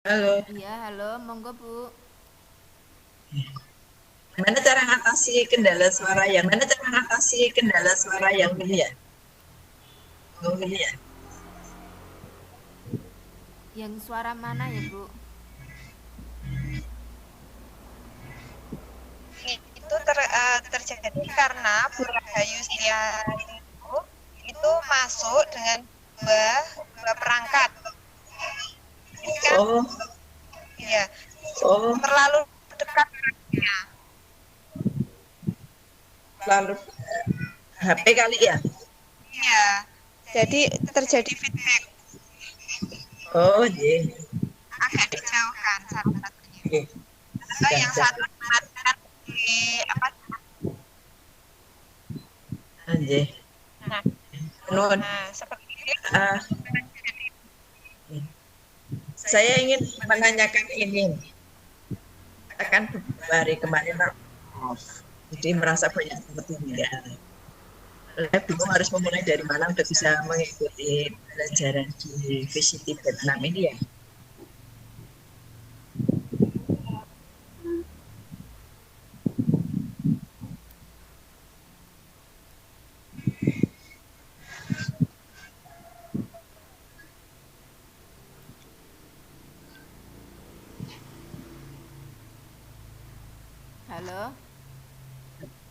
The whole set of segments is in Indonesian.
Halo, Iya, halo, monggo Bu. gimana cara ngatasi kendala suara yang mana cara ngatasi kendala suara yang ini ya? Oh, ini ya. Yang suara mana ya Bu? Itu terjadi karena Bu Rahayu Setiati itu masuk dengan dua perangkat. Jadi kan Oh, ya oh, terlalu dekat ya. lalu HP kali ya? Iya. Jadi terjadi feedback Oh, iya. agak dijauhkan satu-satunya. Oke, Atau sudah, yang sudah. satu dimakan di apa? Anjir. Nah, Nun, seperti itu. ah, saya ingin menanyakan ini. Akan beberapa hari kemarin off. Jadi merasa banyak ketinggalan. Saya bingung harus memulai dari mana untuk bisa mengikuti pelajaran di VCT Vietnam ini ya. Halo.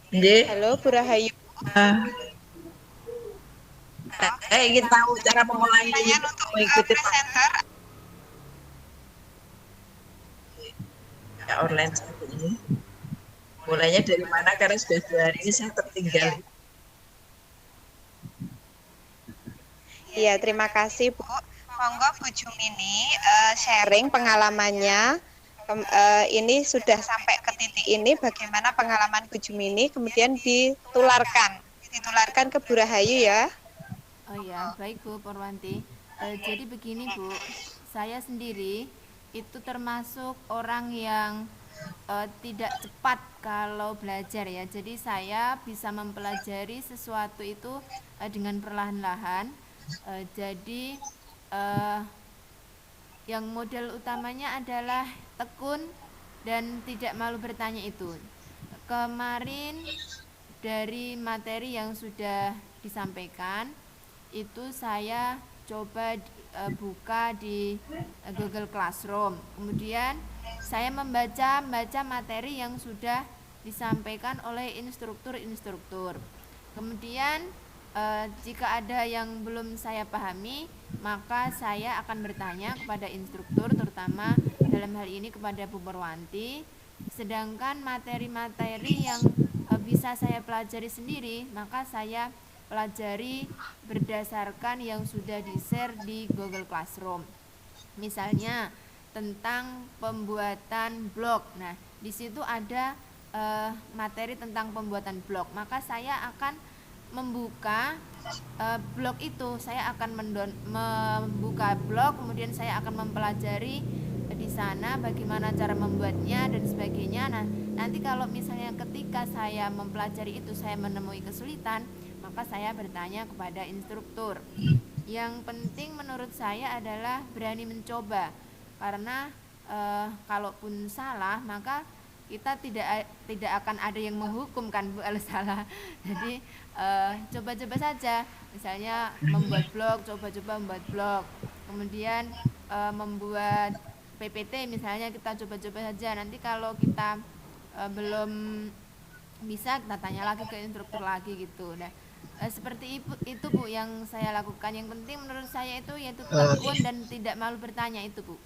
Jadi, Halo Bu Rahayu. saya ingin tahu cara memulai Pertanyaan untuk mengikuti presenter. online seperti ini. Mulainya dari mana? Karena sudah 2 hari ini saya tertinggal. Iya. Iya, terima kasih Bu. Monggo Bu Jumini sharing pengalamannya. Ini sudah sampai ke titik ini, bagaimana pengalaman Bu Jumini, kemudian ditularkan ke Bu Rahayu ya. Oh ya, baik Bu Purwanti. Jadi begini Bu, saya sendiri itu termasuk orang yang tidak cepat kalau belajar ya. Jadi saya bisa mempelajari sesuatu itu dengan perlahan-lahan. Jadi eh, yang modal utamanya adalah tekun dan tidak malu bertanya itu. Kemarin dari materi yang sudah disampaikan itu saya coba buka di Google Classroom. Kemudian saya membaca materi yang sudah disampaikan oleh instruktur-instruktur. Kemudian jika ada yang belum saya pahami, maka saya akan bertanya kepada instruktur, terutama dalam hal ini kepada Bu Purwanti. Sedangkan materi-materi yang bisa saya pelajari sendiri, maka saya pelajari berdasarkan yang sudah di-share di Google Classroom. Misalnya tentang pembuatan blog. Nah, di situ ada materi tentang pembuatan blog. Maka saya akan membuka blog itu. Saya akan membuka blog, kemudian saya akan mempelajari di sana bagaimana cara membuatnya dan sebagainya. Nah, nanti kalau misalnya ketika saya mempelajari itu saya menemui kesulitan, maka saya bertanya kepada instruktur. Yang penting menurut saya adalah berani mencoba, karena kalaupun salah maka kita tidak akan ada yang menghukum kan Bu kalau salah. Jadi coba-coba saja, misalnya membuat blog, coba-coba membuat blog, kemudian membuat PPT misalnya, kita coba-coba saja. Nanti kalau kita belum bisa, kita tanya lagi ke instruktur lagi gitu. Nah, seperti itu Bu yang saya lakukan. Yang penting menurut saya itu yaitu tekun Oke, dan tidak malu bertanya itu Bu.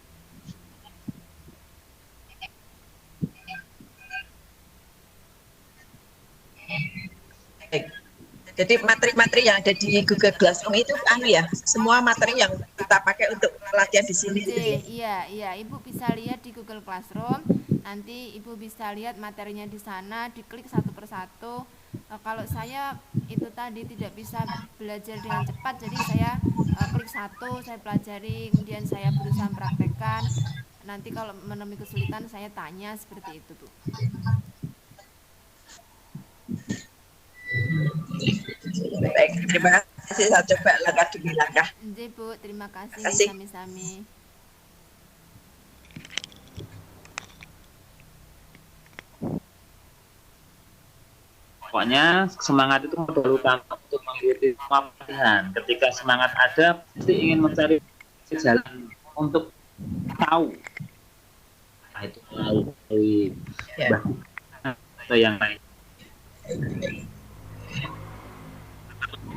baik. Jadi materi-materi yang ada di Google Classroom itu anu ya, semua materi yang kita pakai untuk pelatihan di sini J, gitu ya. iya, iya, Ibu bisa lihat di Google Classroom. Nanti Ibu bisa lihat materinya di sana, diklik satu persatu. Kalau saya itu tadi tidak bisa belajar dengan cepat, jadi saya klik satu, saya pelajari, kemudian saya berusaha praktekkan. Nanti kalau menemui kesulitan saya tanya, seperti itu, Bu. Baik, terima kasih. Saya coba langkah demi langkah. Nggih, Bu, terima kasih Terima kasih. sami-sami. Pokoknya semangat itu modal utama untuk mengikuti semua pelatihan. Ketika semangat ada, pasti ingin mencari jalan untuk tahu. Nah, itu melalui Ya. atau yang lain.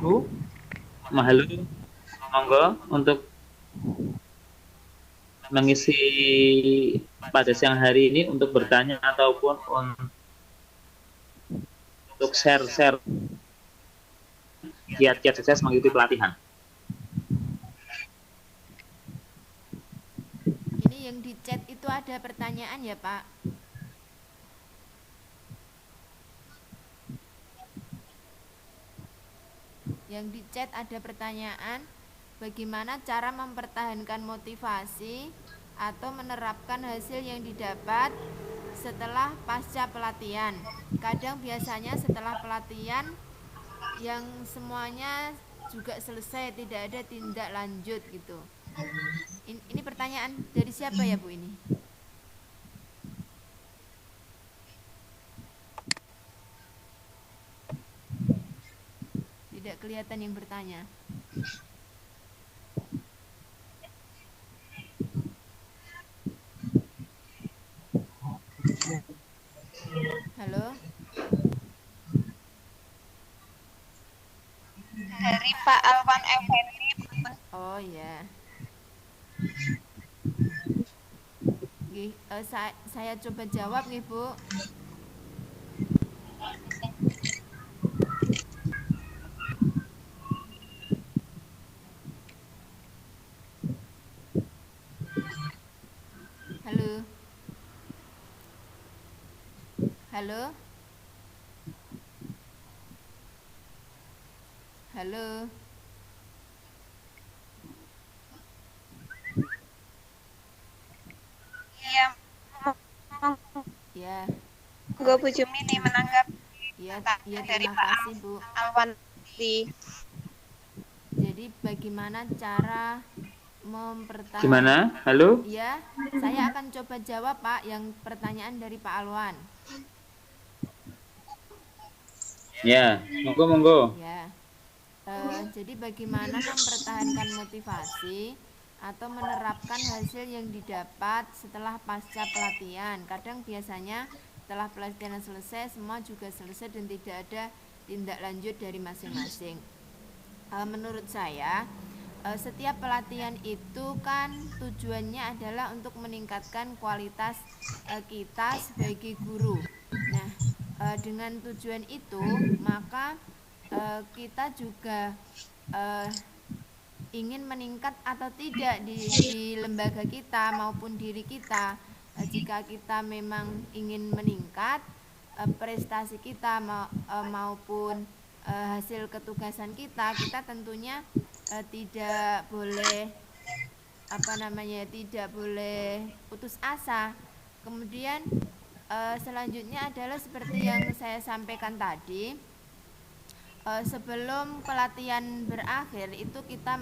Bu, mahalo, monggo untuk mengisi pada siang hari ini untuk bertanya ataupun untuk share kiat-kiat sukses mengikuti pelatihan. Ini yang di chat itu ada pertanyaan ya Pak? Yang di chat ada pertanyaan, bagaimana cara mempertahankan motivasi atau menerapkan hasil yang didapat setelah pasca pelatihan. Kadang biasanya setelah pelatihan yang semuanya juga selesai, tidak ada tindak lanjut gitu. Ini pertanyaan dari siapa ya Bu ini? Tidak kelihatan yang bertanya. Halo? Dari Pak Alwan Effendi. Oh ya. Saya coba jawab nih Bu. Halo. Halo. Halo. Iya. Ya. Monggo Bu Jumini menanggapi Ya, dari terima Pak kasih Bu. Alwan. Jadi bagaimana cara mempertahankan? Gimana? Halo? Ya, saya akan coba jawab Pak yang pertanyaan dari Pak Alwan. Ya, monggo. Ya, jadi bagaimana mempertahankan motivasi atau menerapkan hasil yang didapat setelah pasca pelatihan. Kadang biasanya setelah pelatihan selesai semua juga selesai dan tidak ada tindak lanjut dari masing-masing. Menurut saya setiap pelatihan itu kan tujuannya adalah untuk meningkatkan kualitas kita sebagai guru. Nah, dengan tujuan itu maka kita juga ingin meningkat atau tidak di lembaga kita maupun diri kita. Jika kita memang ingin meningkat prestasi kita maupun hasil ketugasan kita tentunya tidak boleh tidak boleh putus asa. Kemudian selanjutnya adalah seperti yang saya sampaikan tadi, sebelum pelatihan berakhir itu kita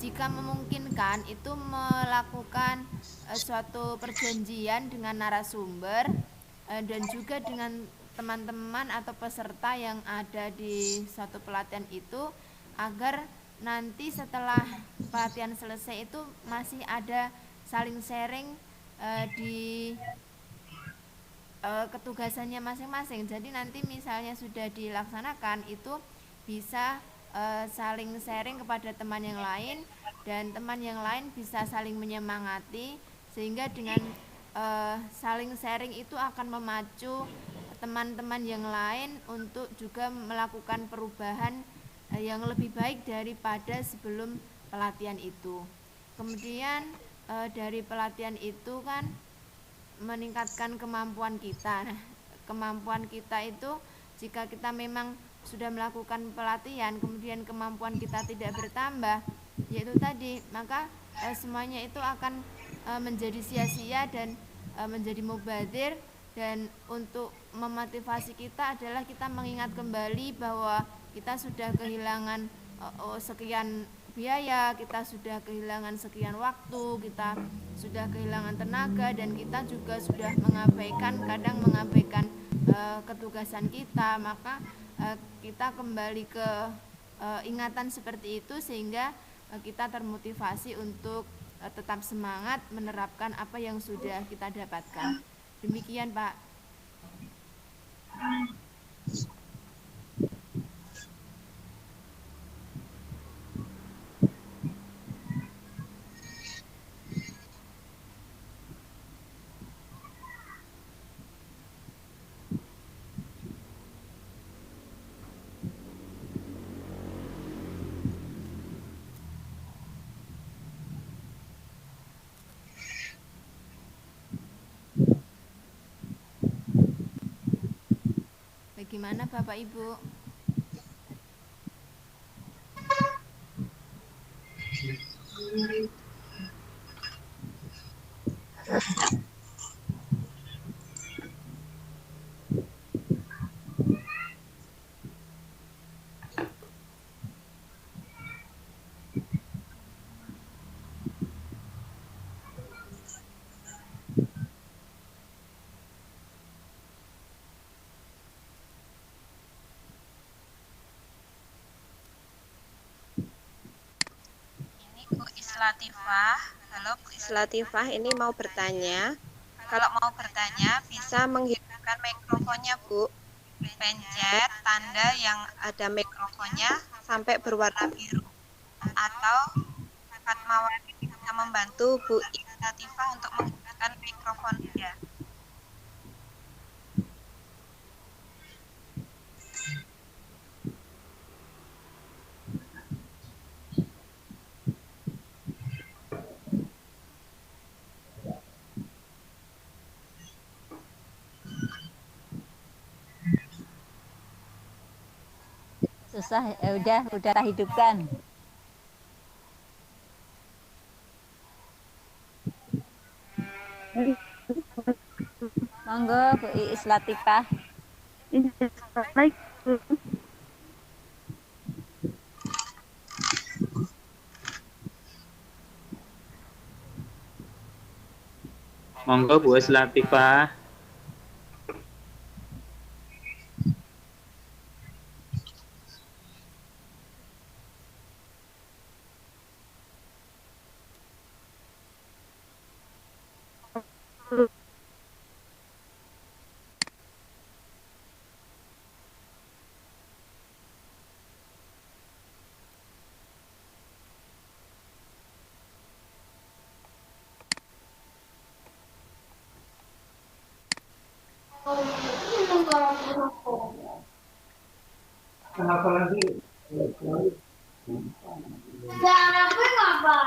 jika memungkinkan itu melakukan suatu perjanjian dengan narasumber dan juga dengan teman-teman atau peserta yang ada di suatu pelatihan itu, agar nanti setelah pelatihan selesai itu masih ada saling sharing di ketugasannya masing-masing. Jadi nanti misalnya sudah dilaksanakan itu bisa saling sharing kepada teman yang lain, dan teman yang lain bisa saling menyemangati, sehingga dengan saling sharing itu akan memacu teman-teman yang lain untuk juga melakukan perubahan yang lebih baik daripada sebelum pelatihan itu. Kemudian dari pelatihan itu kan meningkatkan kemampuan kita. Nah, kemampuan kita itu jika kita memang sudah melakukan pelatihan kemudian kemampuan kita tidak bertambah, yaitu tadi, maka semuanya itu akan menjadi sia-sia dan menjadi mubazir. Dan untuk memotivasi kita adalah kita mengingat kembali bahwa kita sudah kehilangan sekian biaya, kita sudah kehilangan sekian waktu, kita sudah kehilangan tenaga, dan kita juga sudah kadang mengabaikan ketugasan kita, maka kita kembali ke ingatan seperti itu sehingga kita termotivasi untuk tetap semangat menerapkan apa yang sudah kita dapatkan. Demikian, Pak. Bagaimana Bapak Ibu? Bu Islatifah. Halo Bu Islatifah, ini mau bertanya. Kalau mau bertanya bisa menghidupkan mikrofonnya Bu. Pencet tanda yang ada mikrofonnya sampai berwarna biru. Atau Fatmawati bisa membantu Bu Islatifah untuk menghidupkan mikrofonnya. Susah, udah hidupkan. Monggo Bu Iis Latifah. Monggo Bu Iis Latifah. Kenapa lagi? Jangan aku ngapa?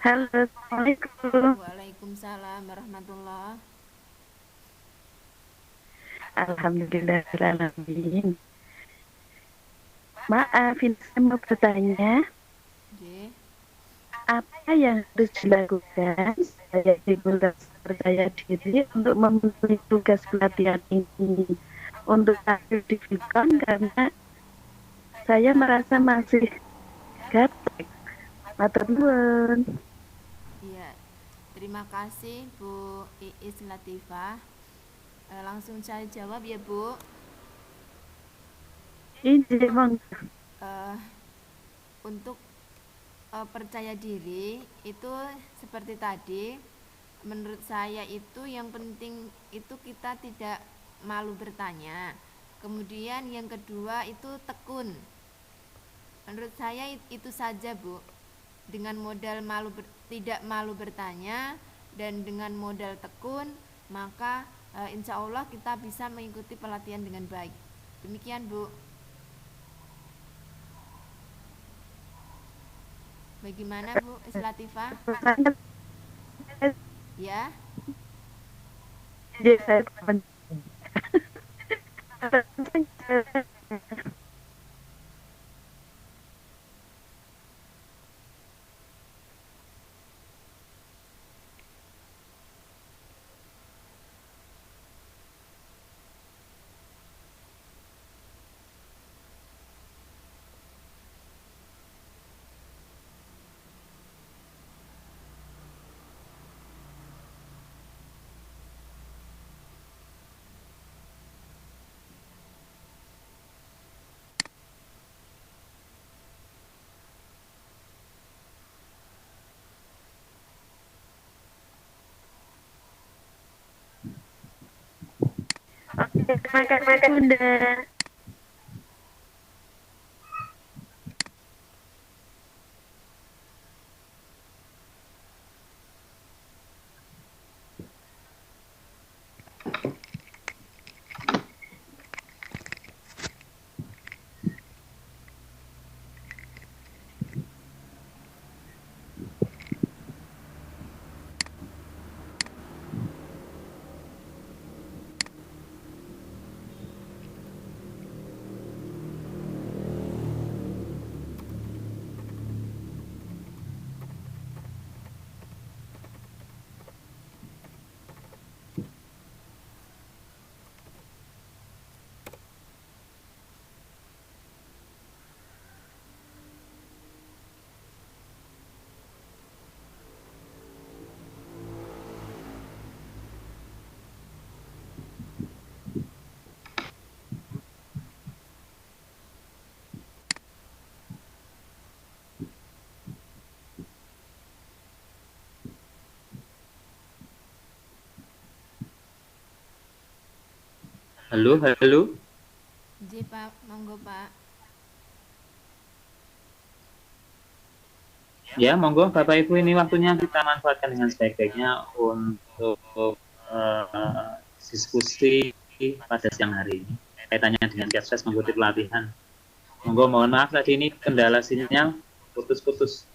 Halo, Assalamualaikum. Waalaikumsalam warahmatullah. Alhamdulillahirrahmanirrahim. Maaf, ini saya mau bertanya, apa yang harus dilakukan saya dimulai percaya diri untuk memenuhi tugas pelatihan ini untuk tampil di Vicon karena saya merasa masih gaptek. Matur nuwun. Iya, terima kasih Bu Iis Latifah. Langsung saya jawab ya Bu. Ini monggo. Untuk percaya diri itu seperti tadi, menurut saya itu yang penting itu kita tidak malu bertanya. Kemudian yang kedua itu tekun. Menurut saya itu saja Bu. dengan modal tidak malu bertanya dan dengan modal tekun, maka insya Allah kita bisa mengikuti pelatihan dengan baik. Demikian Bu. Bagaimana Bu Islatifah? Ya. Jadi saya Oke, terima kasih Bunda. Halo, halo. J Pak, monggo Pak. Ya, monggo Bapak Ibu, ini waktunya kita manfaatkan dengan sebaik-baiknya untuk diskusi pada siang hari ini kaitannya dengan Kesres mengikuti pelatihan. Monggo, mohon maaf tadi ini kendala sinyal putus-putus.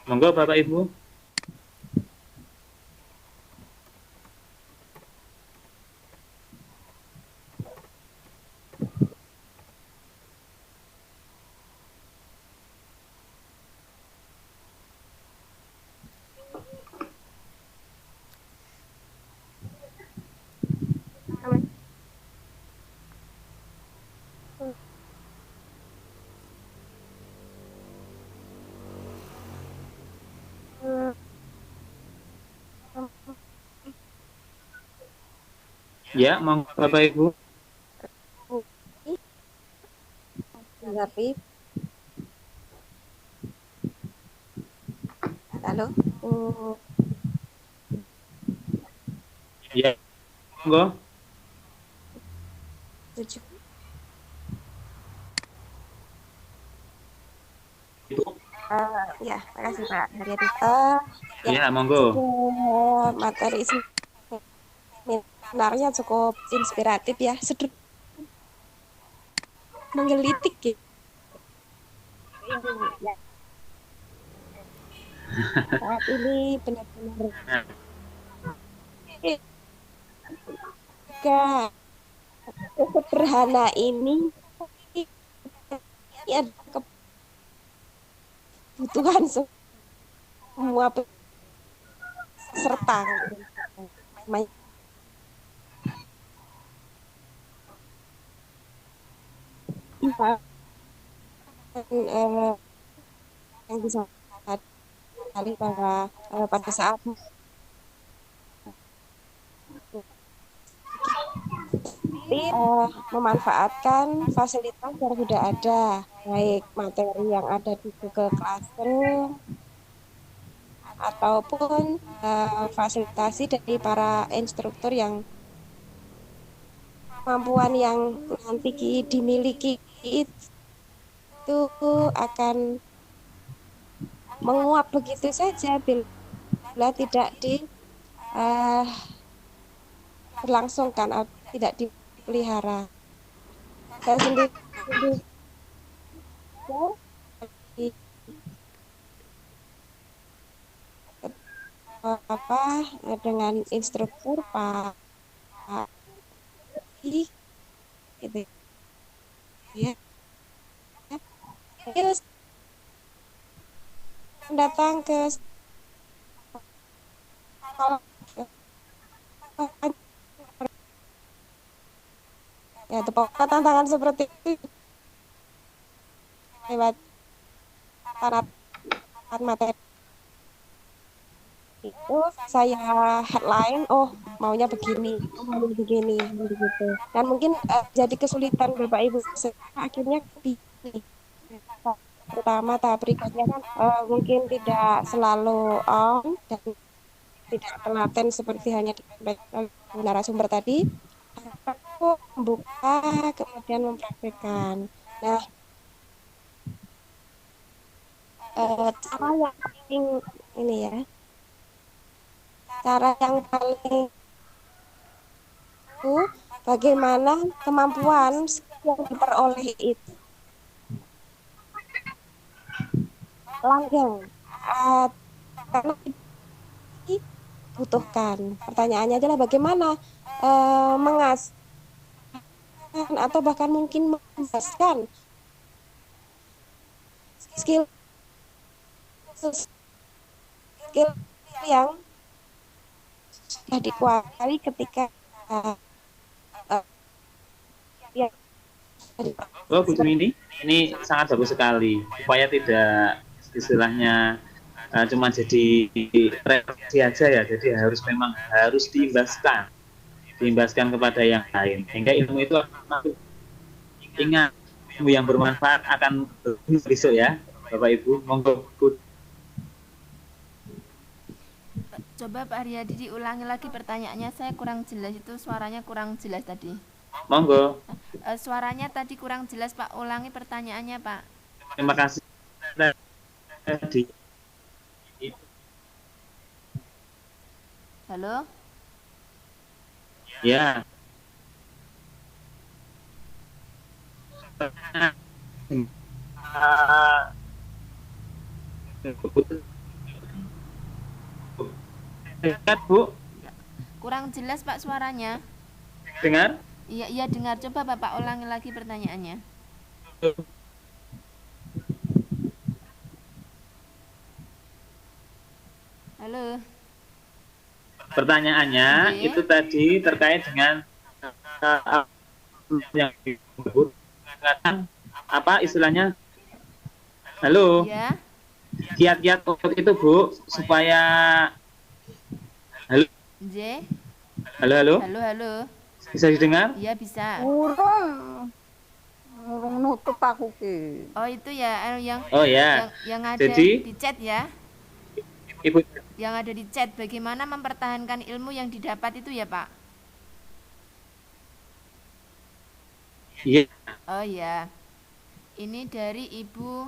Monggo Bapak Ibu. Ya, monggo Bapak Ibu. Tapi halo. Ya, monggo. Ya, makasih Pak. Ya, monggo. Materi seminarnya cukup inspiratif ya, menggelitik ya. Saat ini benar-benar sederhana ini ada kebutuhan semua peserta. Yang bisa kali bahwa pada saat memanfaatkan fasilitas yang sudah ada, baik materi yang ada di Google Classroom ataupun fasilitasi dari para instruktur yang kemampuan yang nanti dimiliki itu akan menguap begitu saja bila tidak berlangsungkan atau tidak dipelihara. Saya sendiri di- dengan instruktur Pak I, gitu ya. Terus datang ke sekolah ya, itu pokoknya tantangan seperti itu lewat taraf materi itu saya headline, maunya begini, maunya begini, begitu. Dan mungkin jadi kesulitan Bapak Ibu akhirnya begini. Pertama tahap berikutnya kan mungkin tidak selalu on dan tidak telaten seperti hanya disampaikan oleh narasumber tadi. Aku membuka kemudian mempraktikkan. Nah, cara yang paling ini ya, cara yang paling itu bagaimana kemampuan yang diperoleh itu langgeng, karena dibutuhkan. Pertanyaannya adalah bagaimana mengasah atau bahkan mungkin membebaskan skill skill yang sudah dikuasai ketika yang Oh, Bu Jumini, ini sangat bagus sekali. Supaya tidak istilahnya cuma jadi reaksi aja ya. Jadi memang harus diimbaskan kepada yang lain. Sehingga ilmu itu ingat, ilmu yang bermanfaat akan besok ya, Bapak Ibu. Monggo. Coba Pak Haryadi diulangi lagi pertanyaannya, saya kurang jelas, itu suaranya kurang jelas tadi. Monggo. Suaranya tadi kurang jelas Pak, ulangi pertanyaannya Pak. Terima kasih. Halo? Ya. Dengar, Bu? Kurang jelas Pak suaranya. Dengar? Iya dengar. Coba Bapak ulangi lagi pertanyaannya. Halo. Pertanyaannya itu tadi terkait dengan yang disebut apa istilahnya? Halo. Ya. Kiat-kiat itu Bu supaya halo. J. Halo. Halo. Bisa didengar? Iya bisa. Urung nutup aku ki. Oh itu ya yang yang ada Jadi, di chat ya. Ibu, Yang ada di chat, bagaimana mempertahankan ilmu yang didapat itu ya Pak? iya. Oh ya. Ini dari Ibu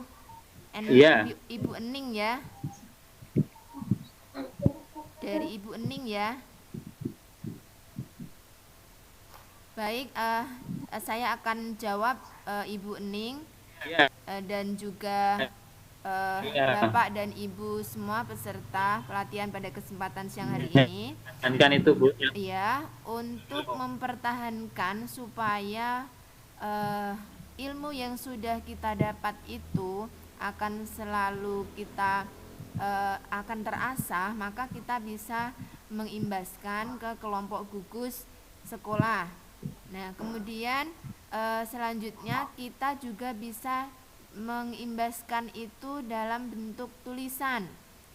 Iya. Ibu Ening ya. Dari Ibu Ening ya. Baik, saya akan jawab Ibu Ening. Iya. Dan juga Iya. Bapak dan Ibu semua peserta pelatihan pada kesempatan siang hari ini. Kan itu Bu. Iya, untuk mempertahankan supaya ilmu yang sudah kita dapat itu akan selalu kita akan terasah, maka kita bisa mengimbaskan ke kelompok gugus sekolah. Nah, kemudian selanjutnya kita juga bisa mengimbaskan itu dalam bentuk tulisan.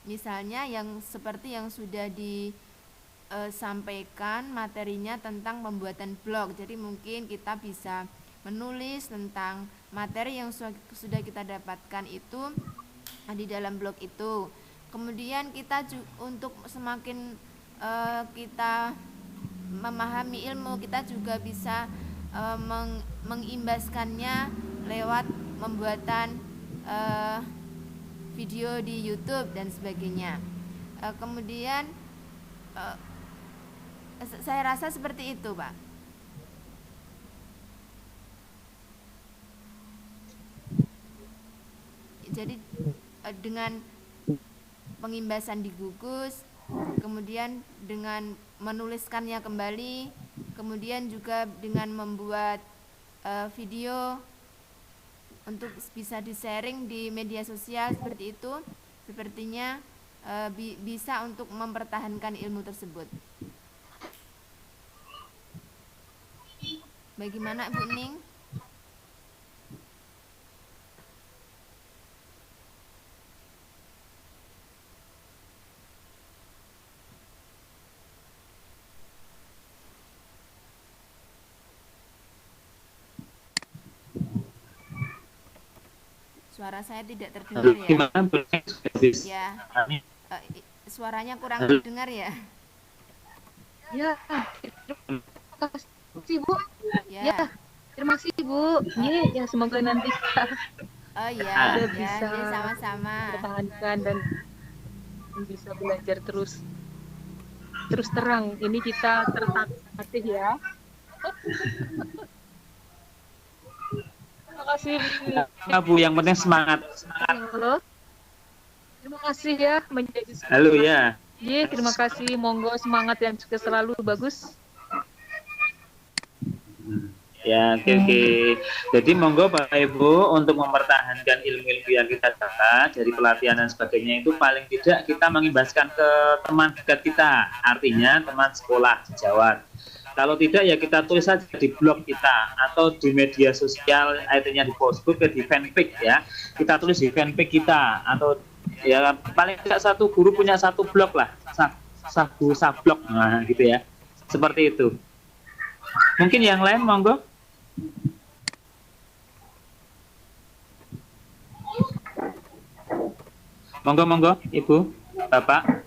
Misalnya yang seperti yang sudah disampaikan materinya tentang pembuatan blog. Jadi mungkin kita bisa menulis tentang materi yang sudah kita dapatkan itu di dalam blog itu. Kemudian kita untuk semakin kita memahami ilmu, kita juga bisa mengimbaskannya lewat pembuatan video di YouTube dan sebagainya. Kemudian saya rasa seperti itu, Pak. Jadi dengan pengimbasan digugus, kemudian dengan menuliskannya kembali, kemudian juga dengan membuat video untuk bisa di-sharing di media sosial seperti itu, sepertinya bisa untuk mempertahankan ilmu tersebut. Bagaimana Bu Ning? Suara saya tidak terdengar ya. Gimana? Ya, suaranya kurang terdengar ya. Ya, terima kasih Bu. Ya, Terima kasih Bu. Ya, semoga nanti kita ya, bisa sama-sama. pertahankan dan bisa belajar terus terang. Ini kita tertatih ya. Terima kasih Bu, yang penting semangat. Halo. Terima kasih ya menjadi Halo ya. Iya, terima kasih. Monggo semangat yang juga selalu bagus. Ya, oke. Jadi monggo Bapak Ibu untuk mempertahankan ilmu-ilmu yang kita dapat dari pelatihan dan sebagainya itu paling tidak kita mengimbaskan ke teman dekat kita, artinya teman sekolah sejawat. Kalau tidak ya kita tulis saja di blog kita atau di media sosial, artinya di Facebook, di fanpage ya. Kita tulis di fanpage kita atau ya paling tidak satu guru punya satu blog lah, satu blog, nah gitu ya. Seperti itu. Mungkin yang lain monggo. Monggo Ibu, Bapak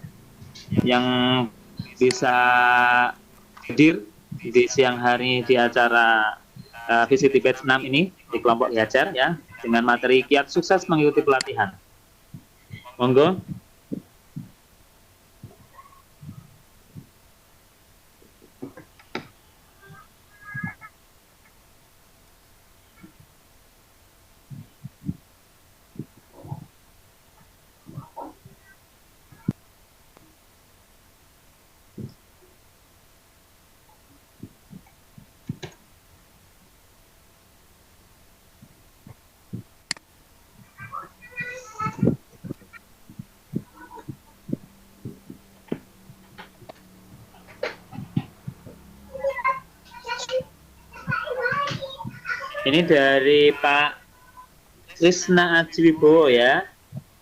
yang bisa hadir di siang hari di acara Visit Batch 6 ini di kelompok Diajar ya, dengan materi kiat sukses mengikuti pelatihan. Monggo. Ini dari Pak Krisna Ajiwibowo ya.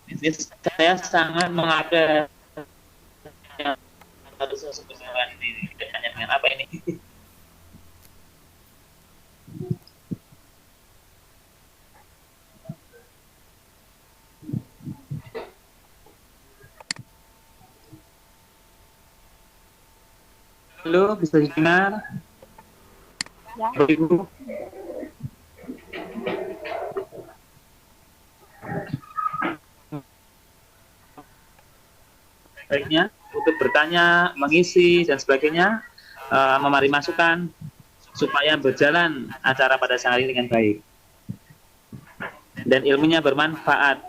Ini saya sangat mengapresiasi ini. Bedanya dengan apa ini? Halo, bisa didengar? Ya. Ibu. Baiknya untuk bertanya, mengisi dan sebagainya, memberi masukan supaya berjalan acara pada siang hari dengan baik dan ilmunya bermanfaat.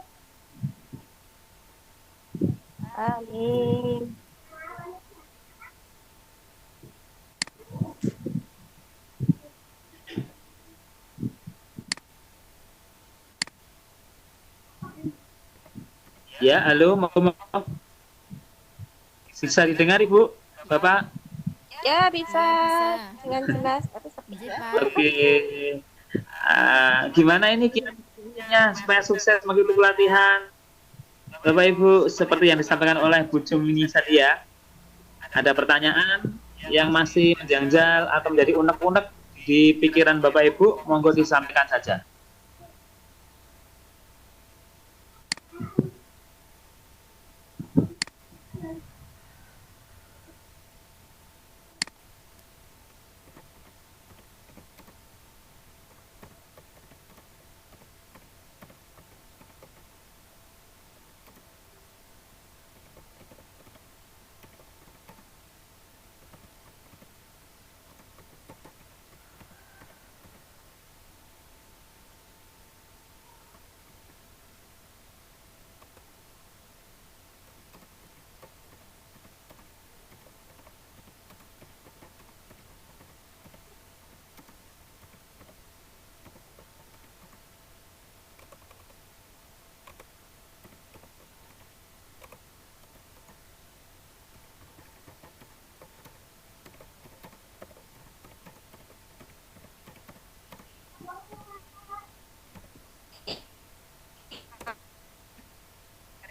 Amin. Ya, halo, mau bisa didengar Ibu, Bapak? Ya, bisa. Dengan jelas. Oke. Gimana ini kiat-kiatnya supaya sukses mengikuti pelatihan? Bapak Ibu, seperti yang disampaikan oleh Bu Jumini tadi ya, ada pertanyaan yang masih menjanggal atau menjadi unek-unek di pikiran Bapak Ibu, monggo disampaikan saja.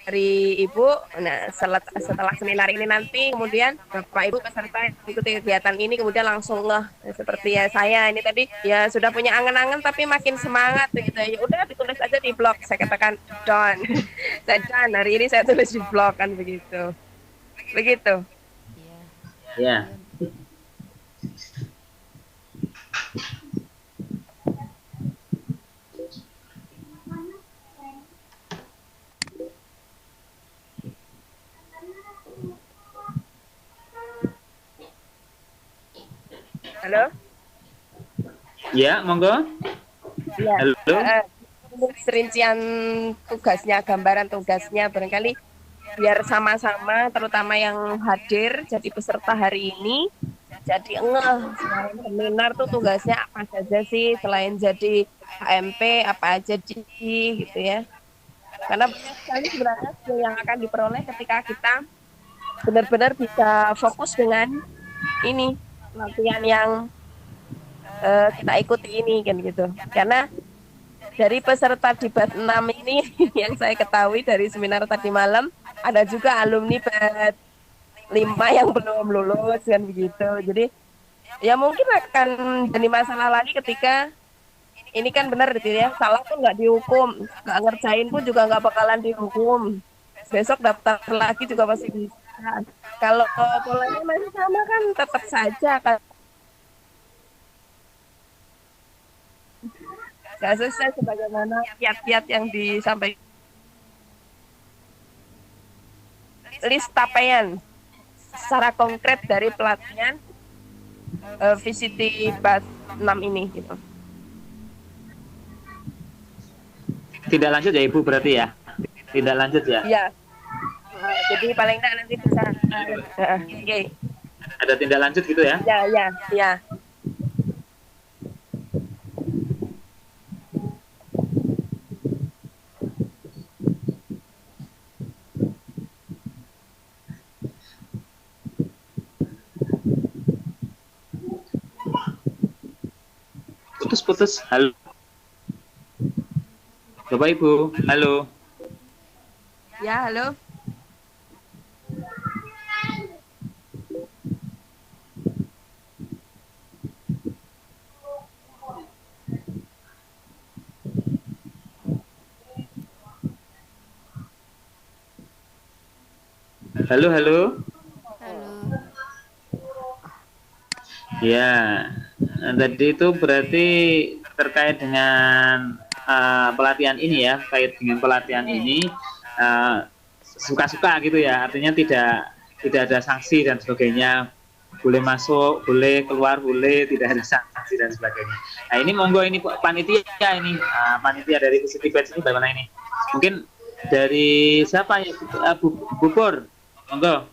dari Ibu. Nah, setelah seminar ini nanti kemudian Bapak Ibu peserta yang ikuti kegiatan ini kemudian langsung seperti ya saya ini tadi ya sudah punya angan-angan tapi makin semangat gitu. Ya udah ditulis aja di blog. Saya katakan done. Saya done. Hari ini saya tulis di blog kan begitu. Begitu. Ya. Halo? Ya, monggo. Ya. Halo. Rincian tugasnya, gambaran tugasnya barangkali biar sama-sama terutama yang hadir jadi peserta hari ini jadi selain seminar tuh tugasnya apa saja sih selain jadi HMP apa aja sih gitu ya. Karena banyak sekali sebenarnya yang akan diperoleh ketika kita benar-benar bisa fokus dengan ini latihan yang kita ikuti ini kan gitu. Karena dari peserta debat 6 ini yang saya ketahui dari seminar tadi malam ada juga alumni debat 5 yang belum lulus kan begitu. Jadi ya mungkin akan jadi masalah lagi ketika ini kan benar gitu ya, salah pun nggak dihukum, nggak ngerjain pun juga nggak bakalan dihukum. Besok daftar lagi juga masih bisa. Kalau polanya masih sama kan tetap saja kan. Gak selesai sebagaimana kiat-kiat yang disampaikan. List capaian secara konkret dari pelatihan VCT Bat 6 ini gitu. Tidak lanjut ya Ibu berarti ya? Tidak lanjut ya? Iya. Jadi paling enggak nanti bisa okay. Ada tindak lanjut gitu ya? Ya. Putus. Halo. Bapak Ibu, halo. Ya, halo. Halo. Halo. Ya, tadi itu berarti terkait dengan pelatihan ini ya, terkait dengan pelatihan ini suka-suka gitu ya, artinya tidak ada sanksi dan sebagainya, boleh masuk, boleh keluar, boleh, tidak ada sanksi dan sebagainya. Nah ini monggo ini panitia ini, panitia dari VCT Batch ini bagaimana ini? Mungkin dari siapa ya, Bu Pur, monggo.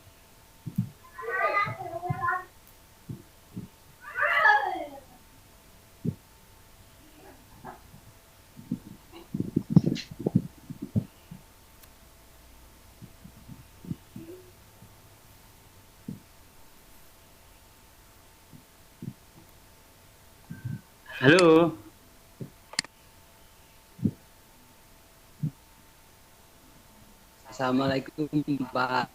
Halo. Assalamualaikum Pak.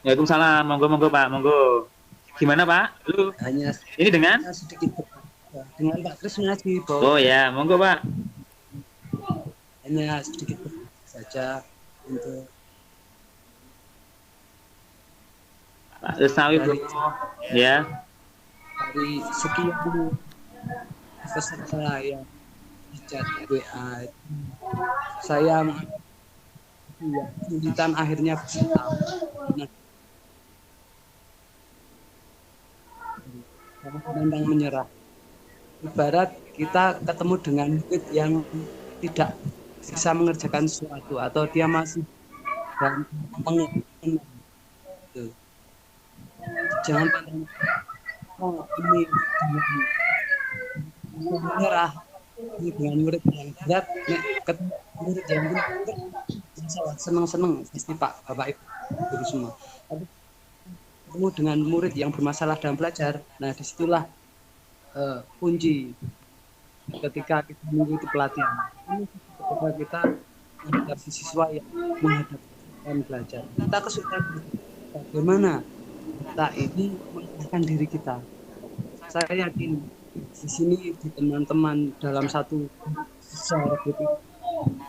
Waalaikumsalam. Monggo Pak, monggo. Gimana Pak? Halo. Hanya ini dengan sedikit dengan Pak Krisna di bawah. Oh ya, monggo Pak. Hanya sedikit saja untuk Pak Risnawi ya. Dari sekian peserta yang di chat WA, saya kesulitan akhirnya tentang menyerah. Ibarat kita ketemu dengan murid yang tidak bisa mengerjakan sesuatu atau dia masih dalam pengertian. Jangan pandang ini menyerah ini dengan murid yang berat, ketemu murid yang berat, senang pasti Pak, Bapak Ibu guru semua. Tapi ketemu dengan murid yang bermasalah dalam belajar, nah disitulah kunci ketika kita mengikuti pelatihan. Ketika kita menghadapi siswa yang menghadapi belajar. Kita kesulitan bagaimana kita ini mengarahkan diri kita. Saya yakin di sini di teman-teman dalam satu grup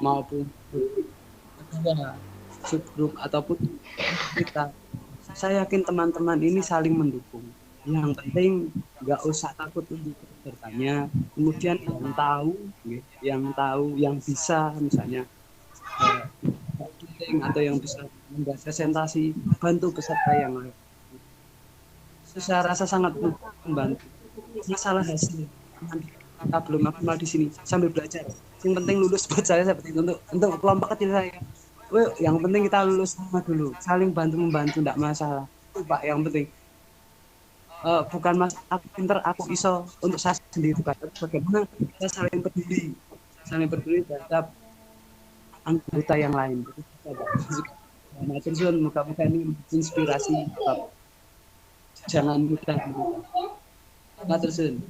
maupun kedua subgrup ataupun kita, saya yakin teman-teman ini saling mendukung. Yang penting nggak usah takut untuk bertanya. Kemudian yang tahu, yang bisa misalnya atau yang bisa membuat presentasi, bantu peserta yang lain. Saya rasa sangat membantu. Masalah hasil kita belum maksimal di sini sambil belajar. Yang penting lulus buat saya seperti itu untuk kelompok kecil saya. Yang penting kita lulus sama dulu, saling bantu membantu, tidak masalah. Itu Pak yang penting. Bukan mas aku pinter, aku iso untuk saya sendiri, tapi bagaimana kita saling peduli terhadap anggota yang lain. Matur suwun, muka-muka ini inspirasi. Jangan mudah. Matur suwun.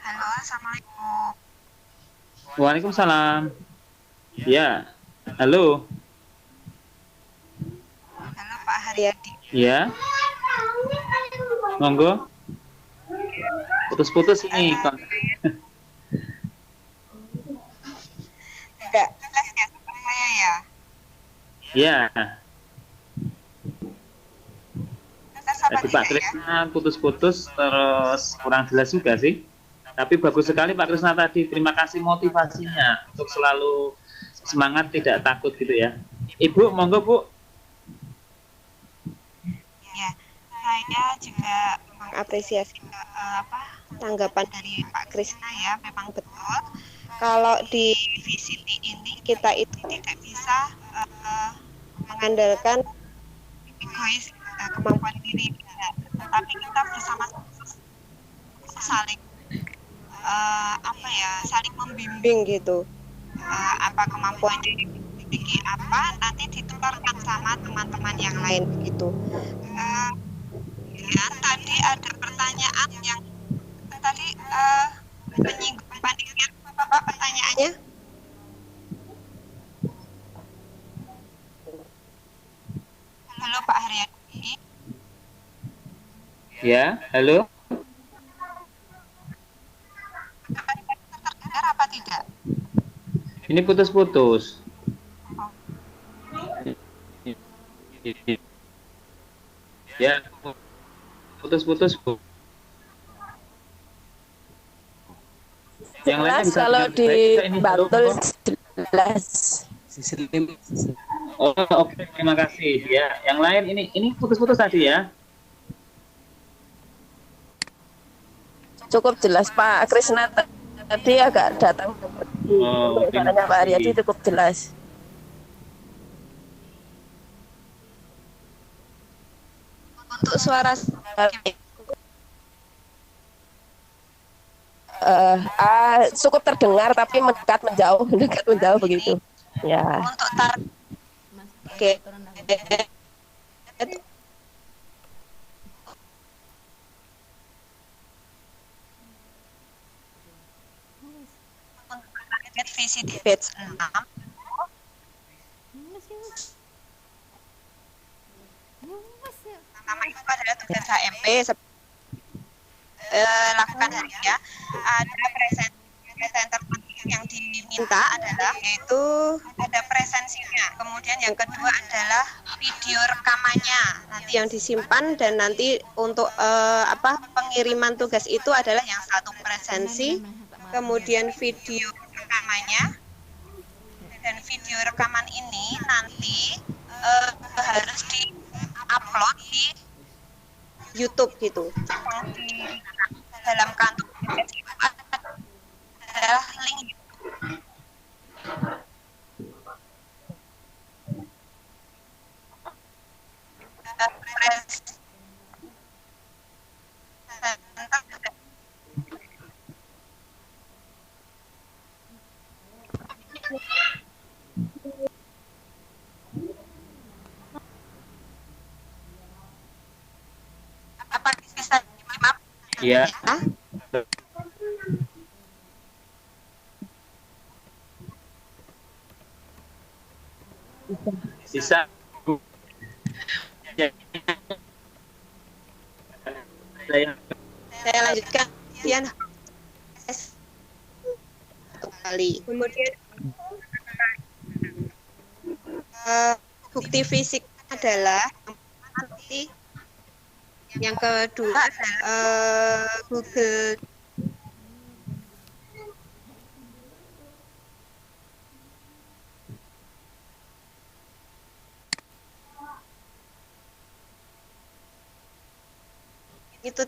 Halo, assalamualaikum. Waalaikumsalam. Ya, halo. Halo Pak Haryadi. Ya, monggo. Putus-putus ini. Tidak jelas ya suara saya ya? Ya. Tadi Pak Krisna putus-putus terus kurang jelas juga sih. Tapi bagus sekali Pak Krisna tadi. Terima kasih motivasinya untuk selalu semangat, tidak takut gitu ya. Ibu, monggo Bu. Ya, saya juga mengapresiasi tanggapan dari Pak Krisna ya. Memang betul. Kalau di VCT ini kita itu tidak bisa mengandalkan egois kemampuan diri, tapi kita bersama-sama saling saling membimbing gitu. Apa kemampuan diri memiliki apa nanti ditularkan sama teman-teman yang lain begitu. Ya tadi ada pertanyaan yang tadi menyinggung panitia, Bapak pertanyaannya? Halo Pak Haryadi. Ya, halo. Terdengar apa tidak? Ini putus-putus. Ya, putus-putus Bu. Yang lain bisa kalau di Bantul jelas. Oh, oke, terima kasih. Ya, yang lain ini putus-putus tadi ya. Cukup jelas Pak Krisna tadi agak datang. Suaranya Pak Haryadi cukup jelas. Untuk suara cukup terdengar tapi mendekat menjauh begitu. Ya. untuk oke. Target VCT batch 6 pertama itu adalah tugas HMP lakukan hari ya. Ada presenter yang diminta adalah yaitu ada presensinya. Kemudian yang kedua adalah video rekamannya nanti yang disimpan, dan nanti untuk pengiriman tugas itu adalah yang satu presensi, kemudian video rekamannya, dan video rekaman ini nanti harus di-upload di YouTube gitu. Di dalam kantor itu adalah link YouTube. Iya. Ya. Bisa. Ya, Saya lanjutkan. Kemudian satu kali. Kemudian bukti fisik adalah nanti yang kedua adalah Google itu.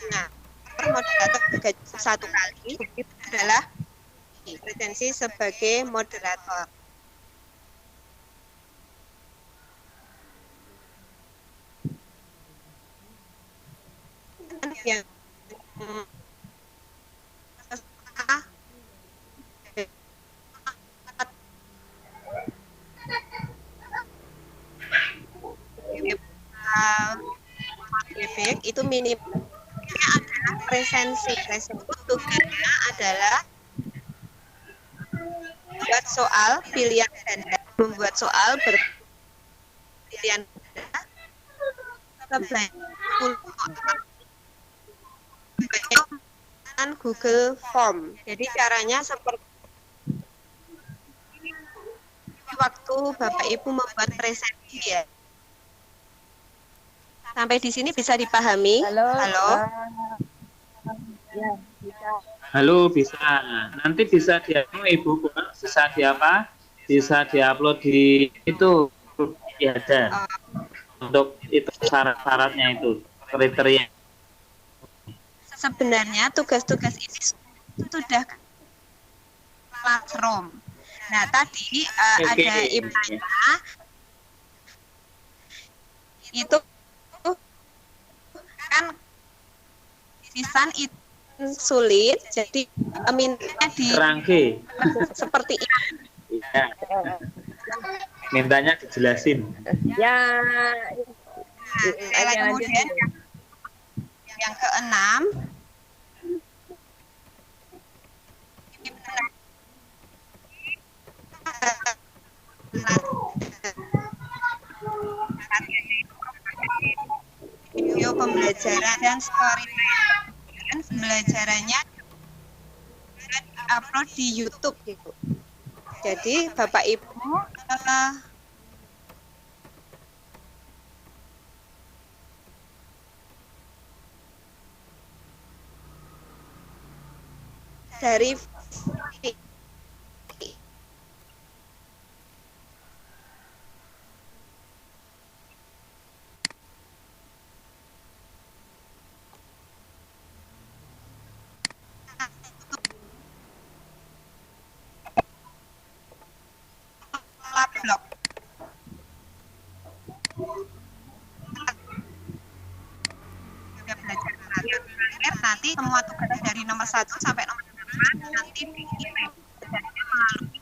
Nah, moderator juga satu kali itu adalah pretensi sebagai moderator. Yang efek itu minimal adalah presensi. Presensi tugasnya adalah membuat soal pilihan ganda, membuat soal berpilihan ganda dengan Google Form. Jadi caranya seperti waktu Bapak Ibu membuat presensi ya. Sampai di sini bisa dipahami? Halo? Ya, bisa. halo, bisa. Nanti bisa Ibu, bisa di apa? Bisa diupload di itu ya ada. Untuk itu syarat-syaratnya itu kriteria. Sebenarnya tugas-tugas ini sudah classroom. Nah, tadi ada IPA itu kan lisan itu sulit, jadi mintanya di Rangke. seperti ini. Iya. Mintanya dijelasin. Ya. Nah, kemudian yang keenam video pembelajaran dan story pembelajarannya upload di YouTube gitu. Jadi Bapak Ibu dari blog. Nanti semua tugas dari nomor 1 sampai nomor 5 nanti dikirim melalui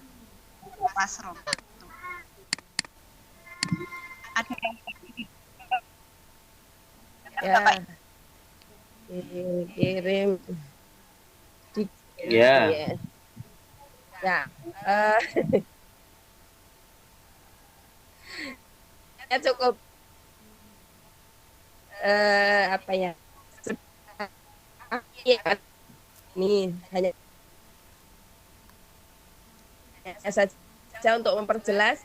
Classroom. Ada yang Ya. Kirim. Ya. Ya. Ya cukup apa ya? Ini hanya saja untuk memperjelas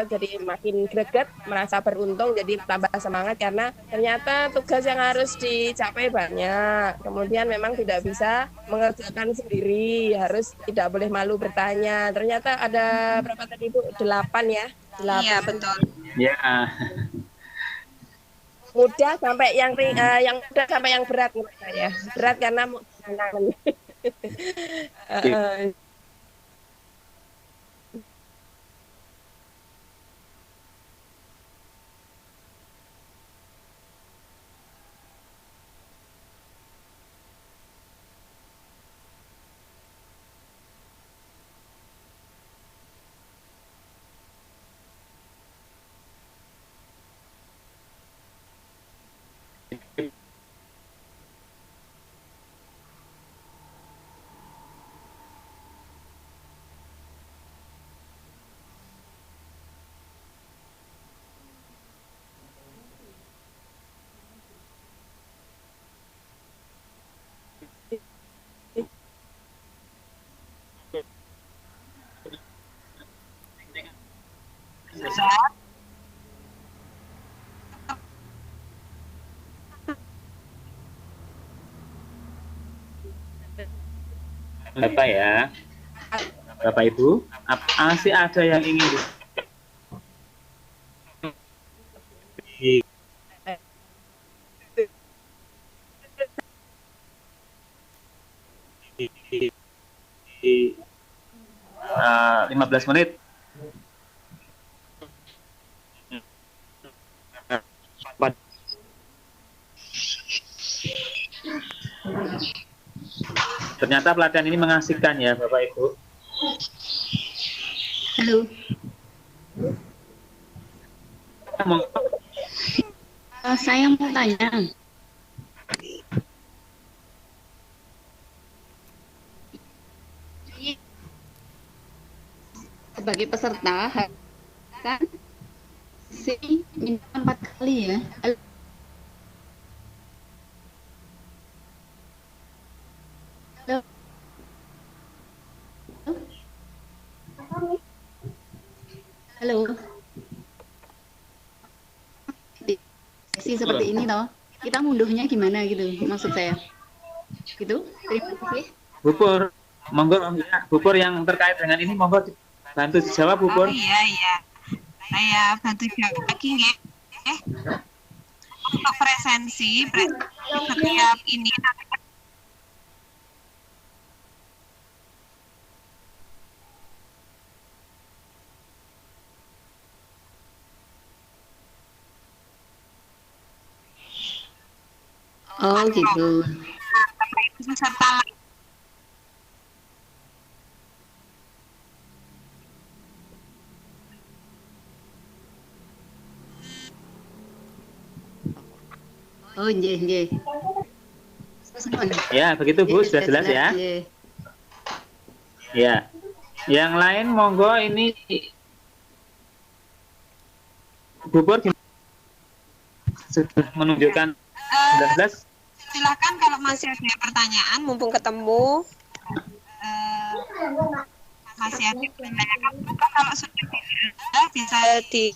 jadi makin greget, merasa beruntung, jadi tambah semangat karena ternyata tugas yang harus dicapai banyak. Kemudian memang tidak bisa mengerjakan sendiri, harus tidak boleh malu bertanya. Ternyata ada berapa tadi Bu? 8 ya? 8. Iya, betul. Ya. Mudah sampai yang mudah sampai yang berat menurut saya. Berat karena Bapak ya, Bapak Ibu, masih ada yang ingin di 15 menit. Ternyata pelatihan ini mengasihkan ya Bapak Ibu. Halo. Saya mau tanya. Sebagai peserta kan minta 4 kali ya. Halo. Seperti ini toh. Kita munduhnya gimana gitu maksud saya. Gitu. Terima kasih. Bupur, monggo ya, Bupur yang terkait dengan ini monggo bantu dijawab Bupur. Oh iya. Saya bantu jawab lagi nggih. Untuk presensi setiap ini Oh gitu. Peserta Oh nggih. Ya, begitu Bu, sudah jelas ya. Ya. Yang lain monggo ini Bupur sudah menunjukkan sudah jelas. Silakan kalau masih ada pertanyaan, mumpung ketemu. Masih ada pertanyaan. Kalau sudah tidak bisa di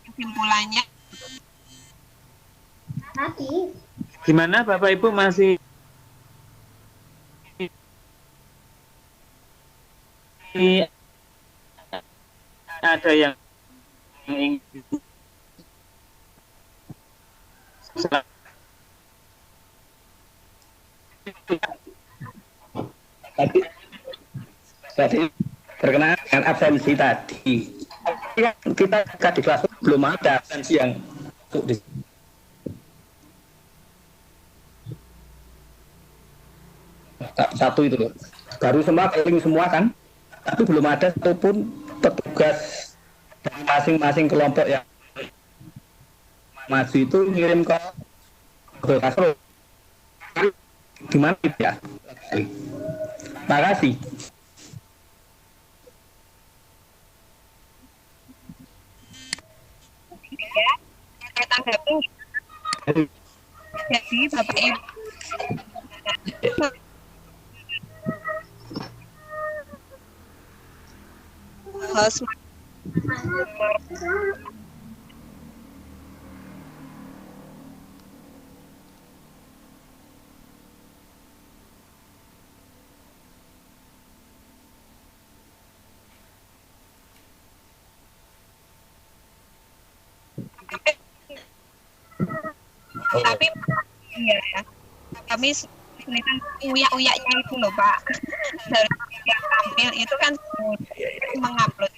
kesimpulannya. Gimana Bapak Ibu masih ada yang ingin tadi berkenaan dengan absensi tadi. Kita di kelas belum ada absensi yang satu itu loh. Baru semua keliling semua kan, tapi belum ada satupun petugas dari masing-masing kelompok yang maju itu ngirim ke Kasro. Gimana ya? Terima kasih. Ya, saya tanggapi. Jadi Bapak Ibu harus tapi iya ya, kami kesulitan uyak-uyaknya itu loh Pak. Dari yang tampil itu kan mengupload.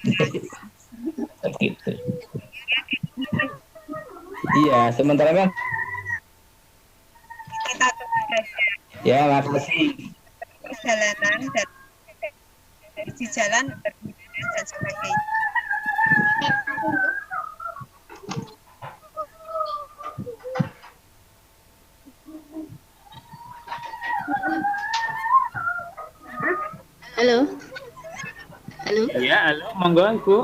Gitu. Iya, sementara kan kita tunggu saja. Ya, makasih. Perjalanan dan di jalan dan sebagainya. Halo. Halo. Ya, halo, monggo Ibu.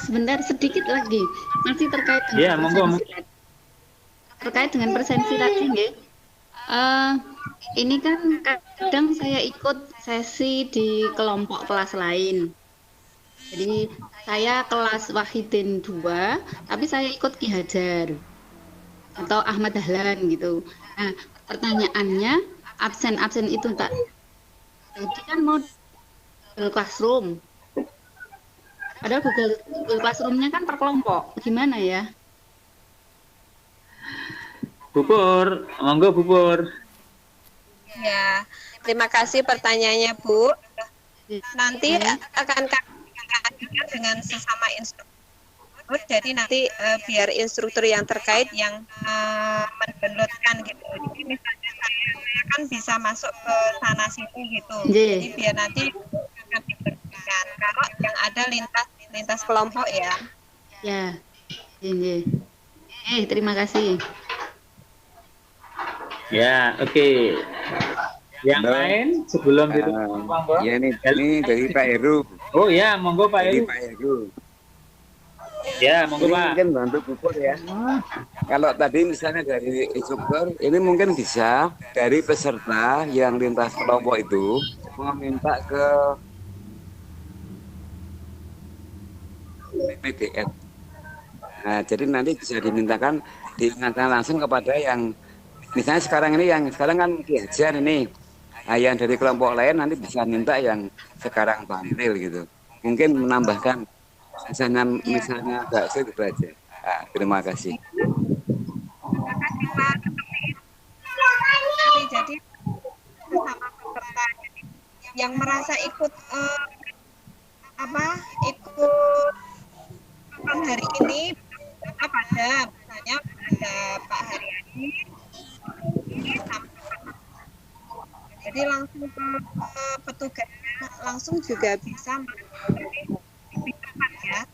Sebentar sedikit lagi. Masih terkait dengan Ya, monggo. terkait dengan presensi tadi nggih. Ini kan kadang saya ikut sesi di kelompok kelas lain. Jadi saya kelas Wahidin 2, tapi saya ikut Ki Hajar atau Ahmad Dahlan gitu. Nah, pertanyaannya absen itu tak. Jadi kan mau Google Classroom. Padahal Google Classroom-nya kan per kelompok. Gimana ya? Bubur, monggo Bubur. Ya, terima kasih pertanyaannya Bu. Nanti akan kami ajukan dengan sesama instruktur. Jadi nanti biar instruktur yang terkait yang mendownloadkan gitu. Jadi misalnya saya kan bisa masuk ke sana situ gitu. Jadi biar nanti kami berikan. Kalau yang ada lintas kelompok ya. Ya, ini. Terima kasih. Ya, oke. Yang lain sebelum ditutup, monggo. Ya ini dari Pak Heru. Oh ya, monggo Pak Heru. Pak Heru. Ya, monggo Pak. Mungkin bantu Bubur ya. Kalau tadi misalnya dari instruktur, ini mungkin bisa dari peserta yang lintas kelompok itu meminta ke PDF. Nah, jadi nanti bisa diingatkan langsung kepada yang misalnya sekarang kan diajar ini. Nah, yang dari kelompok lain nanti bisa minta yang sekarang tampil gitu. Mungkin menambahkan misalnya bakso itu aja. Nah, terima kasih. Jadi bersama peserta yang merasa ikut hari ini pada misalnya ada Pak Haryadi. Jadi langsung ke petugasnya langsung juga bisa lebih cepat ya.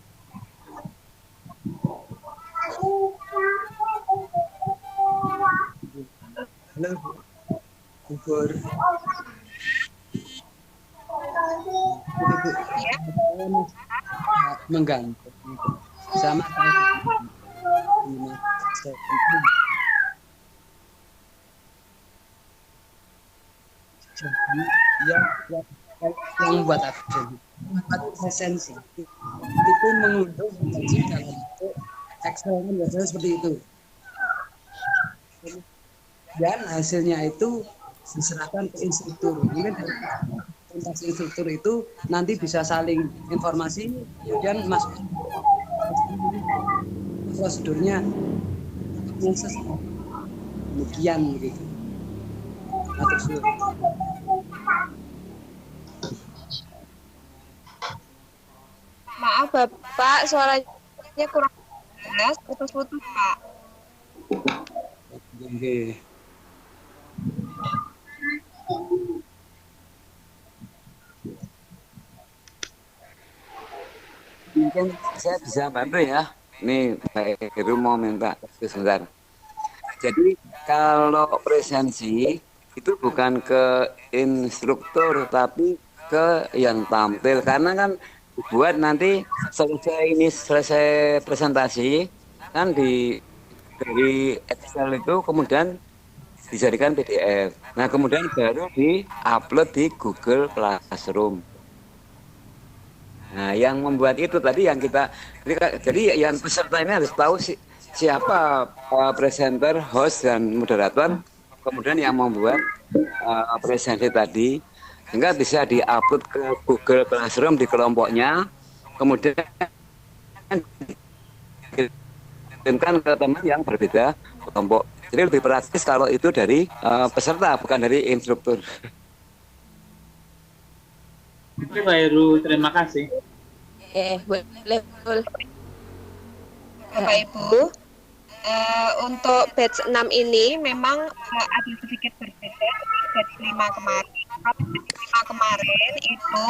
Halo, Bubur. Ya. Mengganggu sama jadi yang buat absen buat presensi itu mengunduh wajib dalam bentuk Excel kan biasanya seperti itu dan hasilnya itu diserahkan ke instruktur. Mungkin dari lintas instruktur itu nanti bisa saling informasi kemudian masuk prosedurnya demikian begitu. Maaf Bapak, suaranya kurang jelas, putus-putus Pak. Oke. Mungkin saya bisa bantu ya. Ini Pak Heru mau minta sebentar. Jadi kalau presensi itu bukan ke instruktur tapi ke yang tampil karena kan buat nanti selesai presentasi kan dari Excel itu kemudian dijadikan PDF. Nah kemudian baru di-upload di Google Classroom. Nah yang membuat itu tadi yang jadi yang peserta ini harus tahu siapa presenter, host dan moderator. Kemudian yang membuat presentasi tadi sehingga bisa diupload ke Google Classroom di kelompoknya, kemudian dikirimkan ke teman yang berbeda kelompok. Jadi lebih praktis kalau itu dari peserta bukan dari instruktur. Oke Pak Heru, terima kasih. Boleh. Bapak Ibu, untuk batch 6 ini memang ada sedikit berbeda dari batch 5 kemarin. Kalau batch 5 kemarin itu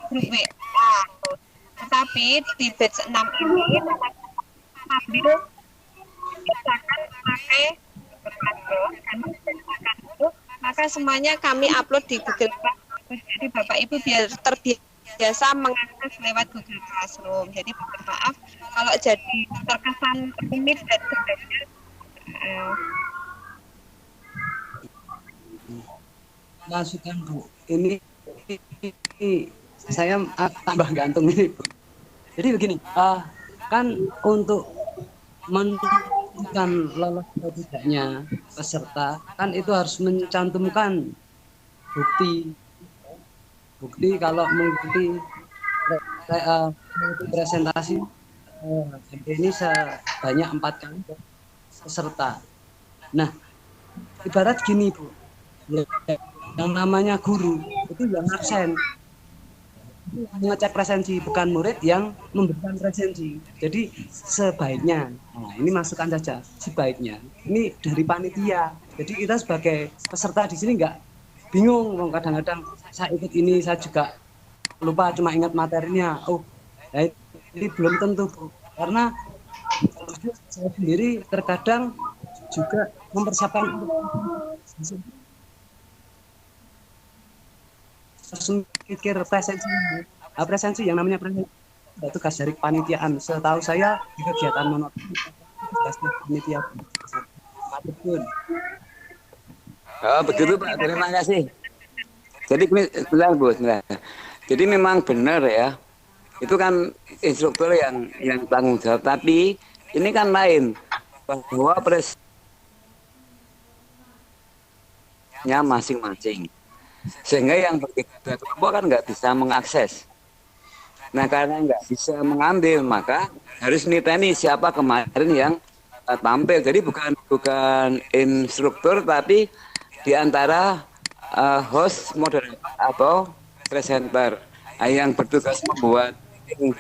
grup WA, tetapi di batch 6 ini ambil misalkan pakai berkado dan misalkan itu maka semuanya kami upload di Google Classroom. Jadi Bapak Ibu biar terbiasa mengakses lewat Google Classroom. Jadi mohon maaf kalau jadi terkesan rumit dan sebagainya. Masukan Bu, ini saya tambah gantung ini Bu. Jadi begini, kan untuk menentukan lolos atau tidaknya peserta kan itu harus mencantumkan bukti kalau mengikuti presentasi ini sebanyak 4 kali peserta. Nah, ibarat gini Bu, yang namanya guru itu yang absen mengecek presensi, bukan murid yang memberikan presensi. Jadi sebaiknya, nah ini masukan saja, sebaiknya ini dari panitia. Jadi kita sebagai peserta di sini nggak bingung, kadang-kadang saya ikut ini saya juga lupa, cuma ingat materinya. Oh, ya ini belum tentu Bu, karena saya sendiri terkadang juga mempersiapkan harus mikir presensi yang namanya presensi itu tugas dari panitiaan. Setahu saya di kegiatan monoton tugas panitia. Begitu Pak, terima kasih. Jadi bilang Bu, jadi memang benar ya, itu kan instruktur yang tanggung jawab, tapi ini kan lain, bahwa presnya masing-masing, sehingga yang berbeda kelompok kan nggak bisa mengakses. Nah karena nggak bisa mengambil, maka harus niteni siapa kemarin yang tampil. Jadi bukan instruktur, tapi di antara host, moderator atau presenter. Nah, yang bertugas membuat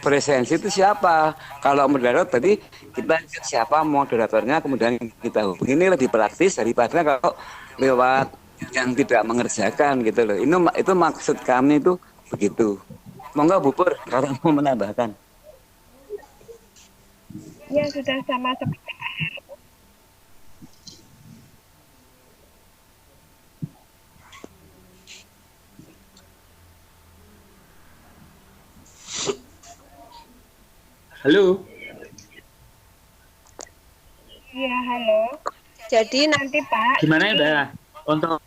presensi itu siapa? Kalau moderator tadi kita lihat siapa moderatornya, kemudian kita hubungi. Ini lebih praktis daripada kalau lewat yang tidak mengerjakan gitu loh. Itu maksud kami itu begitu. Monggo Bu Pur kalau mau menambahkan. Ya sudah sama seperti Halo. Iya, halo. Jadi nanti Pak. Gimana ya Mbak? Untuk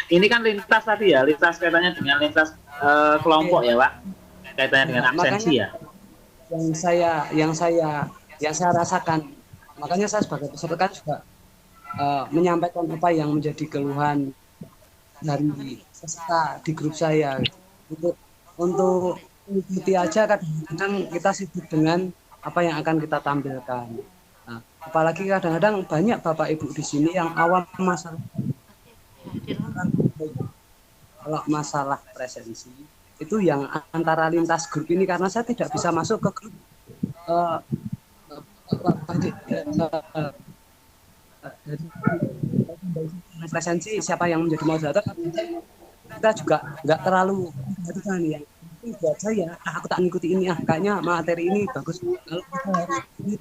ini kan lintas tadi ya, lintas kaitannya dengan lintas kelompok ya Pak, kaitannya dengan absensi ya. Yang saya rasakan, makanya saya sebagai peserta juga menyampaikan apa yang menjadi keluhan dari peserta di grup saya. Untuk mengikuti aja kadang-kadang kita sibuk dengan apa yang akan kita tampilkan. Nah, apalagi kadang-kadang banyak Bapak Ibu di sini yang awam masalah. Kalau masalah presensi itu yang antara lintas grup ini, karena saya tidak bisa masuk ke grup presensi siapa yang menjadi moderator, kita juga nggak terlalu perhatikan ya. Buat saya, aku tak ngikuti ini kayaknya materi ini bagus. Kalau kita harus ini,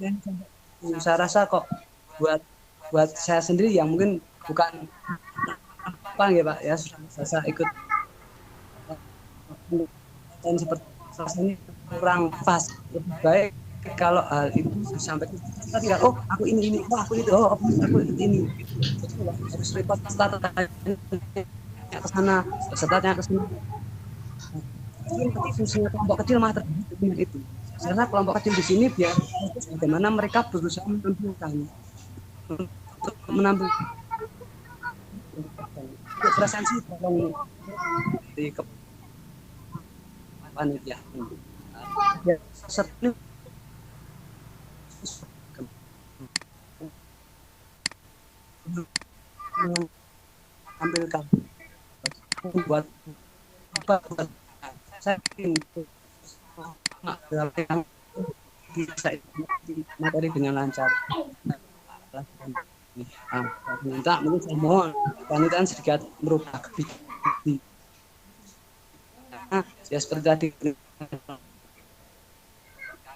saya rasa kok buat saya sendiri yang mungkin bukan apa ya Pak ya, sudah saya ikut dan seperti rasanya kurang pas. Lebih baik kalau hal itu disampaikan kita tidak, oh aku ini, oh aku itu, oh aku ini. Jadi harus repot peserta ke sana, pesertanya ke sini. Tapi fungsinya kelompok kecil mah terbentuk dengan itu. Karena kelompok kecil di sini biar fokus bagaimana mereka berusaha menampilkan presensi tolong di panitia. Ya, serta tampilkan buat apa buat saya yang bisa materi dengan lancar. Minta mungkin saya mohon panitia sedikit merubah kebijakan. Ya seperti tadi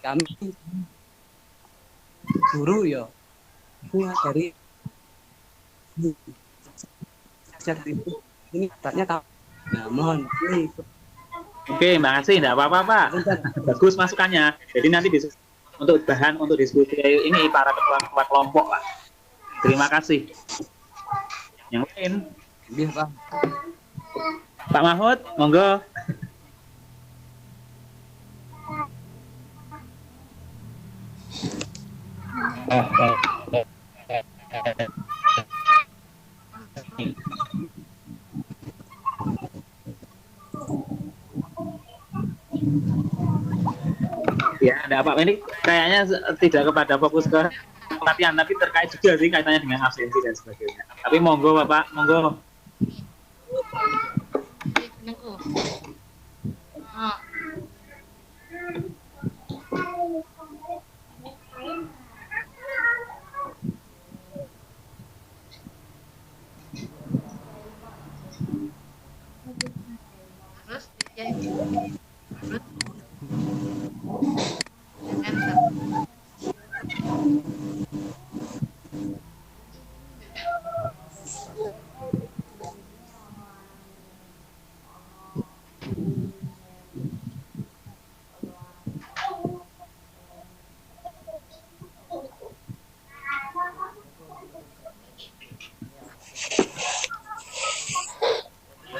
kami guru ya dari Ini katanya tahu. Nah, mohon ini. Oke, makasih. Enggak apa-apa, Pak. Bagus masukannya. Jadi nanti bisa untuk bahan untuk diskusi ini para ketua kelompok, Pak. Terima kasih. Yang lain? Iya, Pak. Pak Mahmud, monggo. Ya, ada apa? Ini kayaknya tidak kepada fokus ke pelatihan, tapi terkait juga sih kaitannya dengan absensi dan sebagainya. Tapi monggo Bapak, monggo.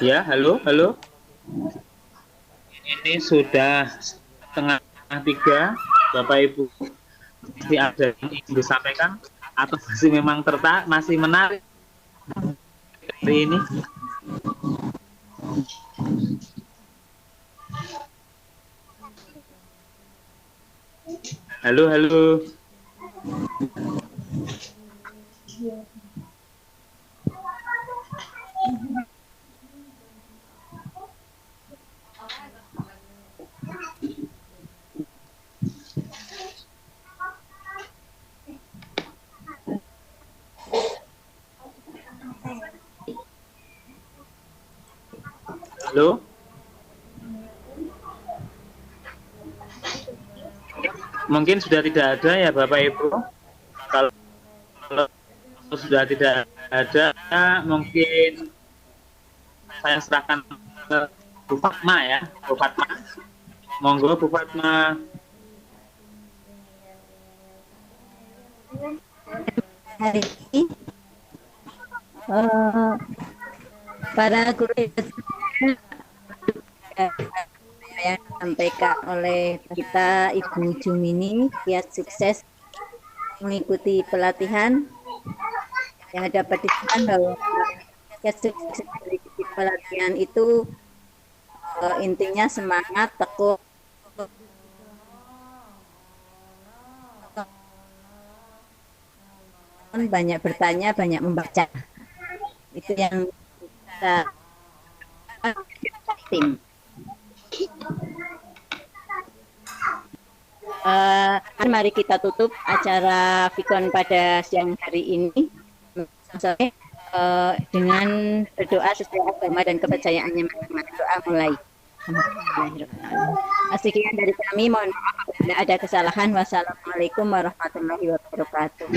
Ya, halo, halo. Ini sudah setengah 3, Bapak Ibu. Masih ada yang ingin disampaikan atau masih memang masih menarik hari ini? Halo, halo. Halo? Mungkin sudah tidak ada ya Bapak Ibu. Kalau sudah tidak ada, mungkin saya serahkan ke Bu Fatma ya. Bu Fatma. Monggo Bu Fatma. Hari ini para guru yang disampaikan oleh kita Ibu Jumini, kiat sukses mengikuti pelatihan yang dapat dikatakan bahwa kiat sukses mengikuti pelatihan itu intinya semangat, tekun, banyak bertanya, banyak membaca. Itu yang kita tim. Mari kita tutup acara Vikon pada siang hari ini dengan berdoa sesuai agama dan kepercayaannya masing-masing. Doa mulai. Sekian dari kami, mohon maaf apabila ada kesalahan. Wassalamualaikum warahmatullahi wabarakatuh.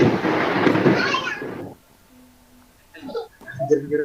Jadi